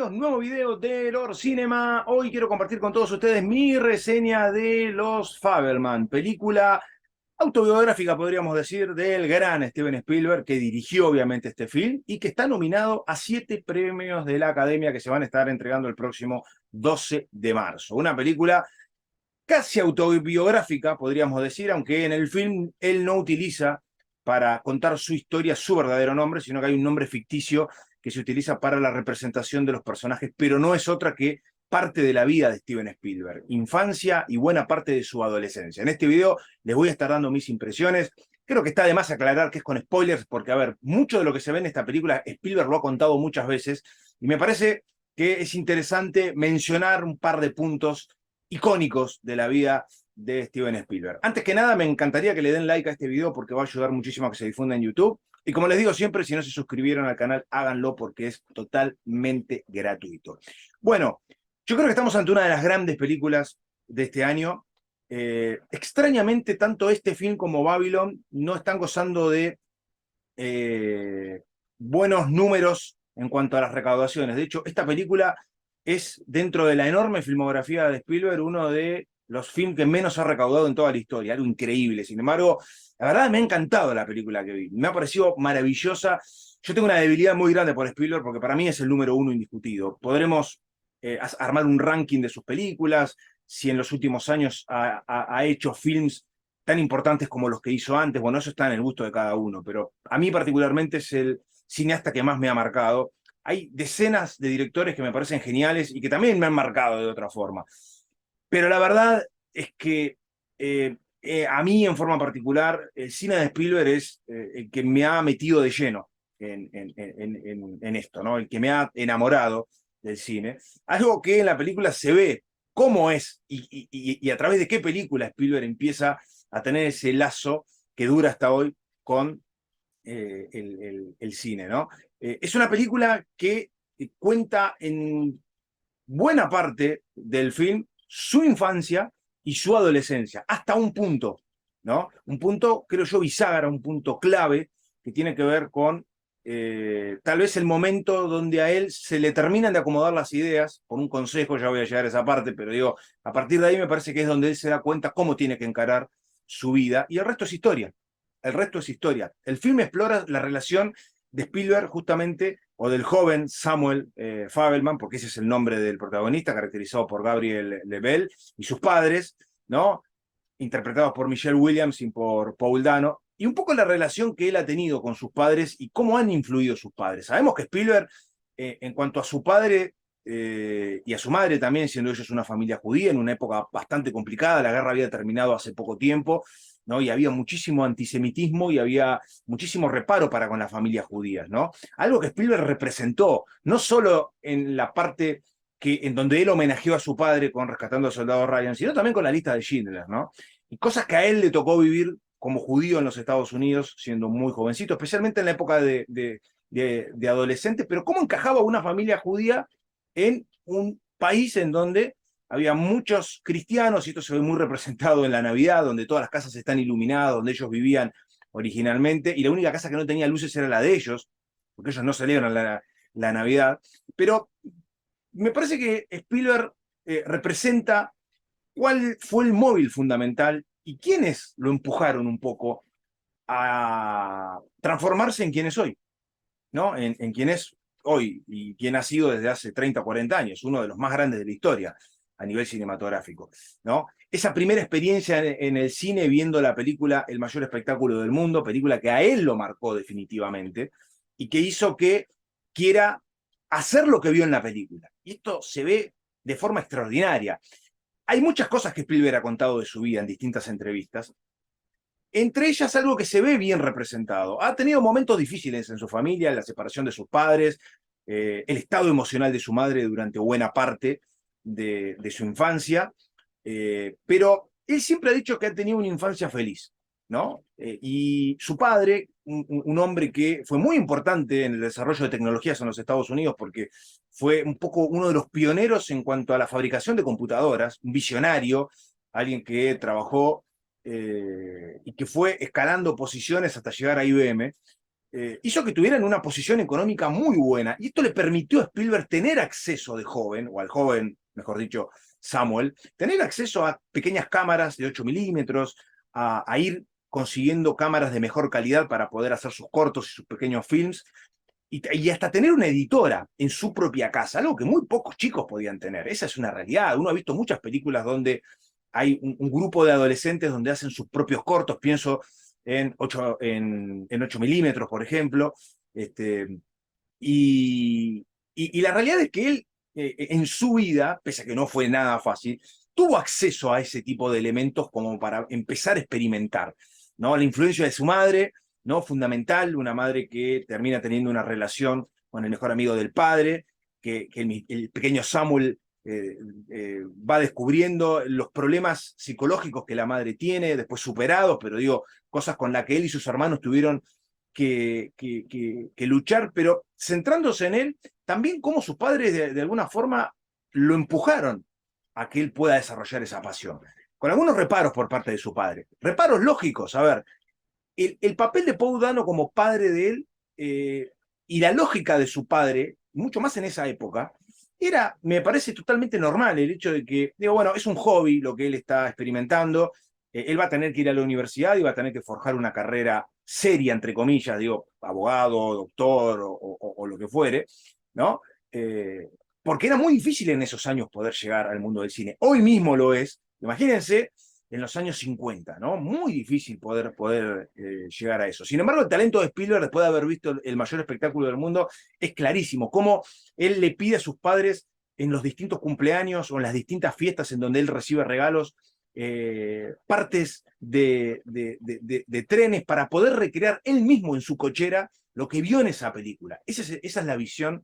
bienvenidos, nuevo video de Lord Cinema. Hoy quiero compartir con todos ustedes mi reseña de Los Fabelman, película autobiográfica, podríamos decir, del gran Steven Spielberg, que dirigió obviamente este film y que está nominado a 7 premios de la Academia que se van a estar entregando el próximo 12 de marzo. Una película casi autobiográfica, podríamos decir, aunque en el film él no utiliza para contar su historia su verdadero nombre, sino que hay un nombre ficticio que se utiliza para la representación de los personajes, pero no es otra que parte de la vida de Steven Spielberg, infancia y buena parte de su adolescencia. En este video les voy a estar dando mis impresiones. Creo que está de más aclarar que es con spoilers, porque, a ver, mucho de lo que se ve en esta película, Spielberg lo ha contado muchas veces, y me parece que es interesante mencionar un par de puntos icónicos de la vida de Steven Spielberg. Antes que nada, me encantaría que le den like a este video porque va a ayudar muchísimo a que se difunda en YouTube. Y como les digo siempre, si no se suscribieron al canal, háganlo porque es totalmente gratuito. Bueno, yo creo que estamos ante una de las grandes películas de este año. Extrañamente, tanto este film como Babylon no están gozando de buenos números en cuanto a las recaudaciones. De hecho, esta película es, dentro de la enorme filmografía de Spielberg, uno de los films que menos ha recaudado en toda la historia. Algo increíble. Sin embargo, la verdad me ha encantado la película que vi. Me ha parecido maravillosa. Yo tengo una debilidad muy grande por Spielberg porque para mí es el número uno indiscutido. Podremos armar un ranking de sus películas, si en los últimos años ha hecho films tan importantes como los que hizo antes. Bueno, eso está en el gusto de cada uno, pero a mí particularmente es el cineasta que más me ha marcado. Hay decenas de directores que me parecen geniales y que también me han marcado de otra forma. Pero la verdad es que a mí en forma particular el cine de Spielberg es el que me ha metido de lleno en esto, ¿no? El que me ha enamorado del cine. Algo que en la película se ve cómo es y a través de qué película Spielberg empieza a tener ese lazo que dura hasta hoy con el cine, ¿no? Es una película que cuenta en buena parte del film su infancia y su adolescencia, hasta un punto, ¿no? Un punto, creo yo, bisagra, un punto clave que tiene que ver con tal vez el momento donde a él se le terminan de acomodar las ideas, por un consejo, ya voy a llegar a esa parte, pero digo, a partir de ahí me parece que es donde él se da cuenta cómo tiene que encarar su vida, y el resto es historia. El resto es historia. El film explora la relación de Spielberg justamente, o del joven Samuel Fabelman, porque ese es el nombre del protagonista, caracterizado por Gabriel Lebel, y sus padres, ¿no? Interpretados por Michelle Williams y por Paul Dano, y un poco la relación que él ha tenido con sus padres y cómo han influido sus padres. Sabemos que Spielberg, en cuanto a su padre y a su madre también, siendo ellos una familia judía, en una época bastante complicada, la guerra había terminado hace poco tiempo, ¿no? Y había muchísimo antisemitismo y había muchísimo reparo para con las familias judías, ¿no? Algo que Spielberg representó, no solo en la parte en donde él homenajeó a su padre con Rescatando al Soldado Ryan, sino también con la lista de Schindler, ¿no? Y cosas que a él le tocó vivir como judío en los Estados Unidos, siendo muy jovencito, especialmente en la época de adolescente, pero cómo encajaba una familia judía en un país en donde había muchos cristianos, y esto se ve muy representado en la Navidad, donde todas las casas están iluminadas, donde ellos vivían originalmente, y la única casa que no tenía luces era la de ellos, porque ellos no celebran la Navidad. Pero me parece que Spielberg representa cuál fue el móvil fundamental y quiénes lo empujaron un poco a transformarse en quien es hoy, ¿no? En quien es hoy y quien ha sido desde hace 30 o 40 años, uno de los más grandes de la historia a nivel cinematográfico, ¿no? Esa primera experiencia en el cine viendo la película El mayor espectáculo del mundo, película que a él lo marcó definitivamente y que hizo que quiera hacer lo que vio en la película. Y esto se ve de forma extraordinaria. Hay muchas cosas que Spielberg ha contado de su vida en distintas entrevistas, entre ellas algo que se ve bien representado. Ha tenido momentos difíciles en su familia, la separación de sus padres, el estado emocional de su madre durante buena parte de su infancia, pero él siempre ha dicho que ha tenido una infancia feliz, ¿no? Y su padre, un hombre que fue muy importante en el desarrollo de tecnologías en los Estados Unidos, porque fue un poco uno de los pioneros en cuanto a la fabricación de computadoras, un visionario, alguien que trabajó y que fue escalando posiciones hasta llegar a IBM. hizo que tuvieran una posición económica muy buena. Y esto le permitió a Spielberg tener acceso de joven, o al joven, mejor dicho, Samuel, tener acceso a pequeñas cámaras de 8 milímetros, a ir consiguiendo cámaras de mejor calidad para poder hacer sus cortos y sus pequeños films, y hasta tener una editora en su propia casa, algo que muy pocos chicos podían tener. Esa es una realidad. Uno ha visto muchas películas donde hay un grupo de adolescentes donde hacen sus propios cortos, pienso en 8 milímetros, por ejemplo, y la realidad es que él, en su vida, pese a que no fue nada fácil, tuvo acceso a ese tipo de elementos como para empezar a experimentar, ¿no? La influencia de su madre, ¿no? Fundamental, una madre que termina teniendo una relación con el mejor amigo del padre, que el pequeño Samuel va descubriendo los problemas psicológicos que la madre tiene, después superados, pero digo, cosas con las que él y sus hermanos tuvieron que luchar, pero centrándose en él, también cómo sus padres de alguna forma lo empujaron a que él pueda desarrollar esa pasión. Con algunos reparos por parte de su padre. Reparos lógicos, a ver, el papel de Paul Dano como padre de él y la lógica de su padre, mucho más en esa época, era, me parece totalmente normal el hecho de que, digo, bueno, es un hobby lo que él está experimentando, él va a tener que ir a la universidad y va a tener que forjar una carrera seria, entre comillas, digo, abogado, doctor o lo que fuere, ¿no? Porque era muy difícil en esos años poder llegar al mundo del cine. Hoy mismo lo es. Imagínense en los años 50, ¿no? Muy difícil poder llegar a eso. Sin embargo, el talento de Spielberg, después de haber visto el mayor espectáculo del mundo, es clarísimo. Cómo él le pide a sus padres en los distintos cumpleaños o en las distintas fiestas en donde él recibe regalos, partes de trenes para poder recrear él mismo en su cochera lo que vio en esa película. Esa es la visión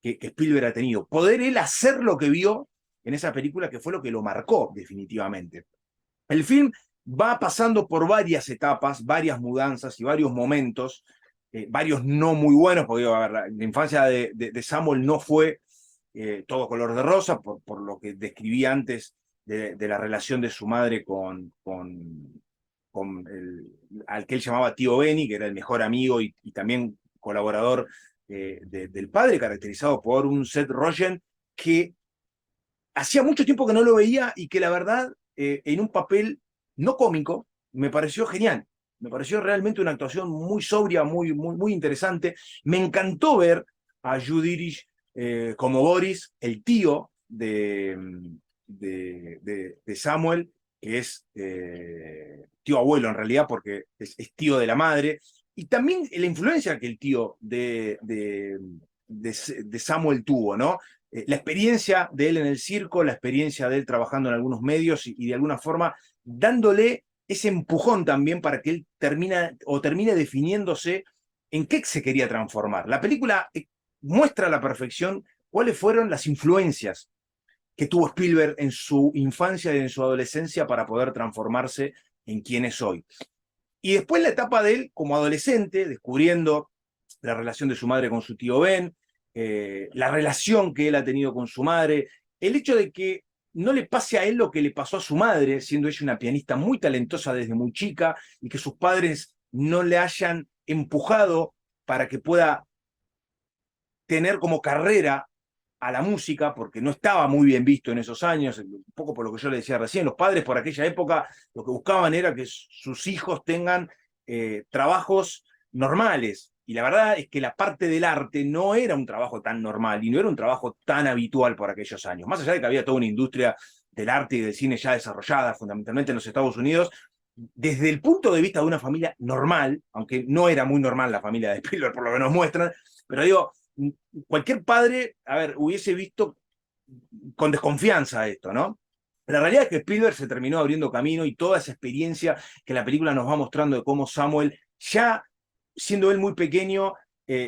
que Spielberg ha tenido. Poder él hacer lo que vio en esa película, que fue lo que lo marcó definitivamente. El film va pasando por varias etapas, varias mudanzas y varios momentos, varios no muy buenos, porque a ver, la infancia de Samuel no fue todo color de rosa, por lo que describí antes de la relación de su madre con al que él llamaba tío Benny, que era el mejor amigo y también colaborador del padre, caracterizado por un Seth Rogen que hacía mucho tiempo que no lo veía y que la verdad, en un papel no cómico, me pareció genial. Me pareció realmente una actuación muy sobria, muy interesante. Me encantó ver a Jude Irish como Boris, el tío de Samuel, que es tío abuelo en realidad, porque es tío de la madre. Y también la influencia que el tío de Samuel tuvo, ¿no? La experiencia de él en el circo, la experiencia de él trabajando en algunos medios y de alguna forma dándole ese empujón también para que él termine definiéndose en qué se quería transformar. La película muestra a la perfección cuáles fueron las influencias que tuvo Spielberg en su infancia y en su adolescencia para poder transformarse en quien es hoy. Y después la etapa de él como adolescente, descubriendo la relación de su madre con su tío Ben, la relación que él ha tenido con su madre, el hecho de que no le pase a él lo que le pasó a su madre, siendo ella una pianista muy talentosa desde muy chica, y que sus padres no le hayan empujado para que pueda tener como carrera a la música, porque no estaba muy bien visto en esos años, un poco por lo que yo le decía recién, los padres por aquella época lo que buscaban era que sus hijos tengan trabajos normales, y la verdad es que la parte del arte no era un trabajo tan normal, y no era un trabajo tan habitual por aquellos años, más allá de que había toda una industria del arte y del cine ya desarrollada, fundamentalmente en los Estados Unidos, desde el punto de vista de una familia normal, aunque no era muy normal la familia de Spielberg por lo que nos muestran, pero digo, cualquier padre, a ver, hubiese visto con desconfianza esto, ¿no? La realidad es que Spielberg se terminó abriendo camino y toda esa experiencia que la película nos va mostrando de cómo Samuel, ya siendo él muy pequeño,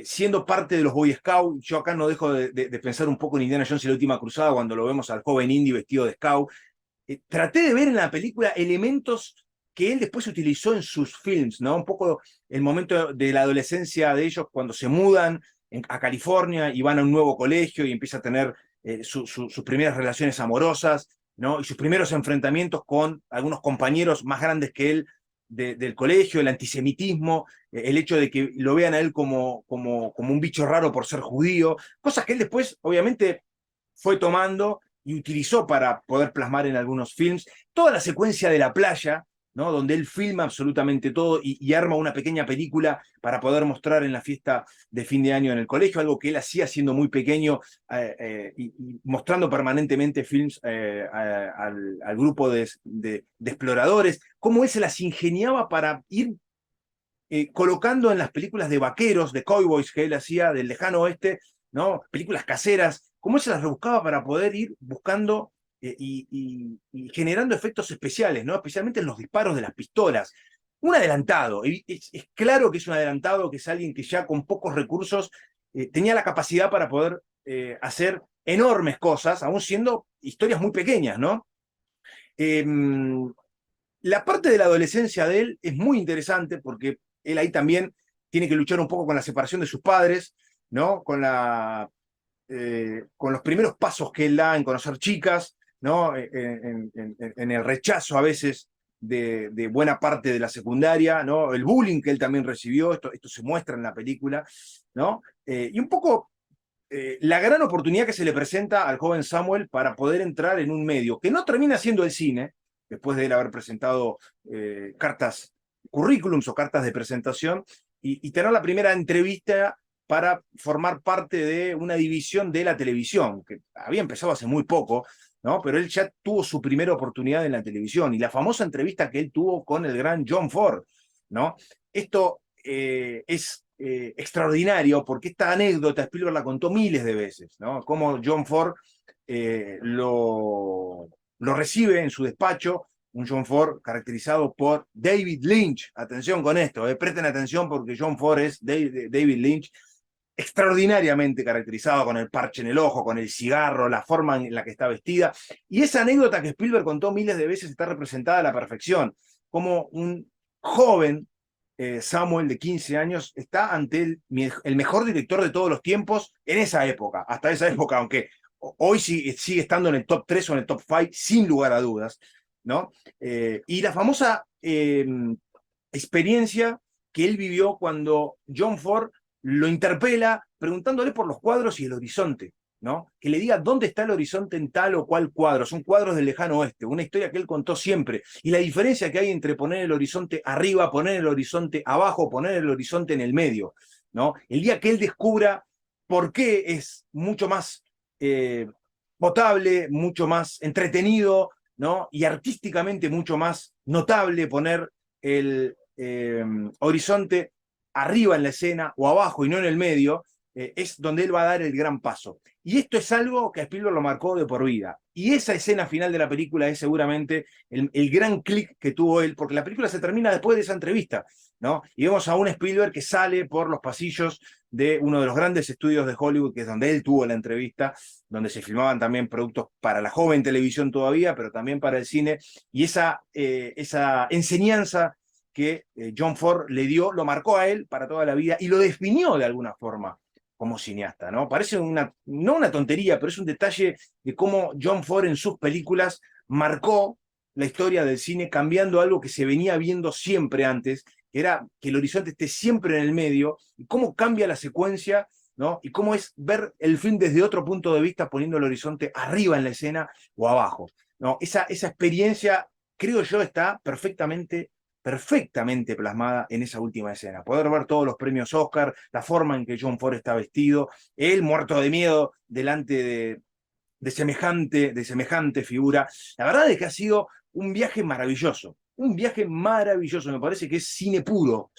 siendo parte de los Boy Scouts, yo acá no dejo de pensar un poco en Indiana Jones y la última cruzada cuando lo vemos al joven indio vestido de scout. Traté de ver en la película elementos que él después utilizó en sus films, ¿no? Un poco el momento de la adolescencia de ellos cuando se mudan a California y van a un nuevo colegio y empieza a tener sus primeras relaciones amorosas, ¿no? Y sus primeros enfrentamientos con algunos compañeros más grandes que él del colegio, el antisemitismo, el hecho de que lo vean a él como un bicho raro por ser judío, cosas que él después, obviamente, fue tomando y utilizó para poder plasmar en algunos films. Toda la secuencia de la playa, ¿no? Donde él filma absolutamente todo y arma una pequeña película para poder mostrar en la fiesta de fin de año en el colegio, algo que él hacía siendo muy pequeño y mostrando permanentemente films al grupo de exploradores, cómo él se las ingeniaba para ir colocando en las películas de vaqueros, de cowboys que él hacía del lejano oeste, ¿no? Películas caseras, cómo él se las rebuscaba para poder ir buscando y generando efectos especiales, ¿no? Especialmente en los disparos de las pistolas. Un adelantado, es claro que es un adelantado, que es alguien que ya con pocos recursos tenía la capacidad para poder hacer enormes cosas, aún siendo historias muy pequeñas, ¿no? Eh, la parte de la adolescencia de él es muy interesante porque él ahí también tiene que luchar un poco con la separación de sus padres, ¿no? Con los primeros pasos que él da en conocer chicas, ¿no? En el rechazo a veces de buena parte de la secundaria, ¿no? El bullying que él también recibió, esto se muestra en la película, ¿no? Y un poco la gran oportunidad que se le presenta al joven Samuel para poder entrar en un medio que no termina siendo el cine, después de él haber presentado cartas, currículums o cartas de presentación, y tener la primera entrevista para formar parte de una división de la televisión, que había empezado hace muy poco, ¿no? Pero él ya tuvo su primera oportunidad en la televisión, y la famosa entrevista que él tuvo con el gran John Ford, ¿no? Esto es extraordinario porque esta anécdota Spielberg la contó miles de veces, ¿no? Cómo John Ford lo recibe en su despacho, un John Ford caracterizado por David Lynch. Atención con esto, presten atención porque John Ford es David Lynch, extraordinariamente caracterizado con el parche en el ojo, con el cigarro, la forma en la que está vestida. Y esa anécdota que Spielberg contó miles de veces está representada a la perfección, como un joven Samuel de 15 años está ante el mejor director de todos los tiempos en esa época, hasta esa época, aunque hoy sigue estando en el top 3 o en el top 5 sin lugar a dudas, ¿no? Y la famosa experiencia que él vivió cuando John Ford lo interpela preguntándole por los cuadros y el horizonte, ¿no? Que le diga dónde está el horizonte en tal o cual cuadro. Son cuadros del lejano oeste, una historia que él contó siempre. Y la diferencia que hay entre poner el horizonte arriba, poner el horizonte abajo, poner el horizonte en el medio, ¿no? El día que él descubra por qué es mucho más potable, mucho más entretenido, ¿no? Y artísticamente mucho más notable poner el horizonte arriba en la escena o abajo y no en el medio, es donde él va a dar el gran paso. Y esto es algo que a Spielberg lo marcó de por vida. Y esa escena final de la película es seguramente el gran clic que tuvo él, porque la película se termina después de esa entrevista, ¿no? Y vemos a un Spielberg que sale por los pasillos de uno de los grandes estudios de Hollywood, que es donde él tuvo la entrevista, donde se filmaban también productos para la joven televisión todavía, pero también para el cine, y esa enseñanza que John Ford le dio, lo marcó a él para toda la vida y lo definió de alguna forma como cineasta, ¿no? Parece no una tontería, pero es un detalle de cómo John Ford en sus películas marcó la historia del cine cambiando algo que se venía viendo siempre antes, que era que el horizonte esté siempre en el medio, y cómo cambia la secuencia, ¿no? Y cómo es ver el film desde otro punto de vista, poniendo el horizonte arriba en la escena o abajo, ¿no? Esa experiencia, creo yo, está perfectamente plasmada en esa última escena. Poder ver todos los premios Oscar, la forma en que John Ford está vestido, él muerto de miedo delante de semejante figura. La verdad es que ha sido un viaje maravilloso. Un viaje maravilloso, me parece que es cine puro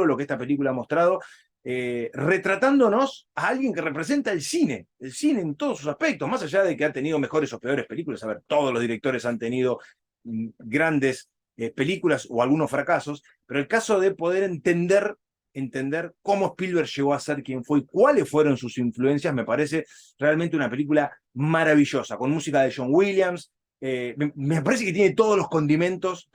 lo que esta película ha mostrado, retratándonos a alguien que representa el cine en todos sus aspectos, más allá de que ha tenido mejores o peores películas. A ver, todos los directores han tenido grandes películas o algunos fracasos, pero el caso de poder entender cómo Spielberg llegó a ser quien fue y cuáles fueron sus influencias, me parece realmente una película maravillosa, con música de John Williams. Me parece que tiene todos los condimentos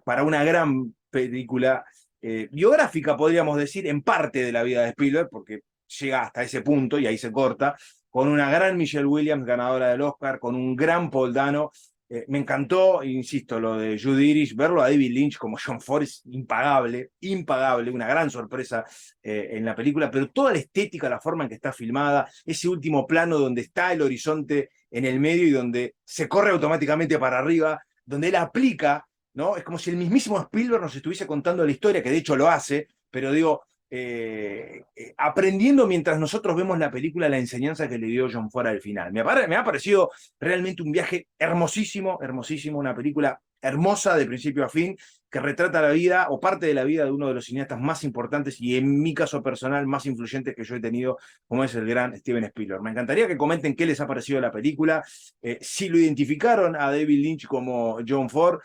para una gran película biográfica, podríamos decir, en parte de la vida de Spielberg, porque llega hasta ese punto y ahí se corta, con una gran Michelle Williams, ganadora del Oscar, con un gran Paul Dano, Me encantó, insisto, lo de Judy Irish, verlo a David Lynch como John Ford es impagable, impagable, una gran sorpresa en la película, pero toda la estética, la forma en que está filmada, ese último plano donde está el horizonte en el medio y donde se corre automáticamente para arriba, donde él aplica, ¿no? Es como si el mismísimo Spielberg nos estuviese contando la historia, que de hecho lo hace, pero digo, aprendiendo mientras nosotros vemos la película la enseñanza que le dio John Ford al final. Me ha parecido realmente un viaje hermosísimo, hermosísimo, una película hermosa de principio a fin, que retrata la vida o parte de la vida de uno de los cineastas más importantes y en mi caso personal más influyentes que yo he tenido, como es el gran Steven Spielberg. Me encantaría que comenten qué les ha parecido la película, si lo identificaron a David Lynch como John Ford,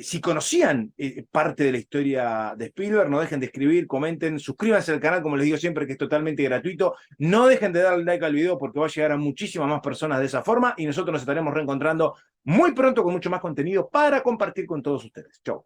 si conocían parte de la historia de Spielberg, no dejen de escribir, comenten, suscríbanse al canal, como les digo siempre, que es totalmente gratuito. No dejen de darle like al video porque va a llegar a muchísimas más personas de esa forma y nosotros nos estaremos reencontrando muy pronto con mucho más contenido para compartir con todos ustedes. Chau.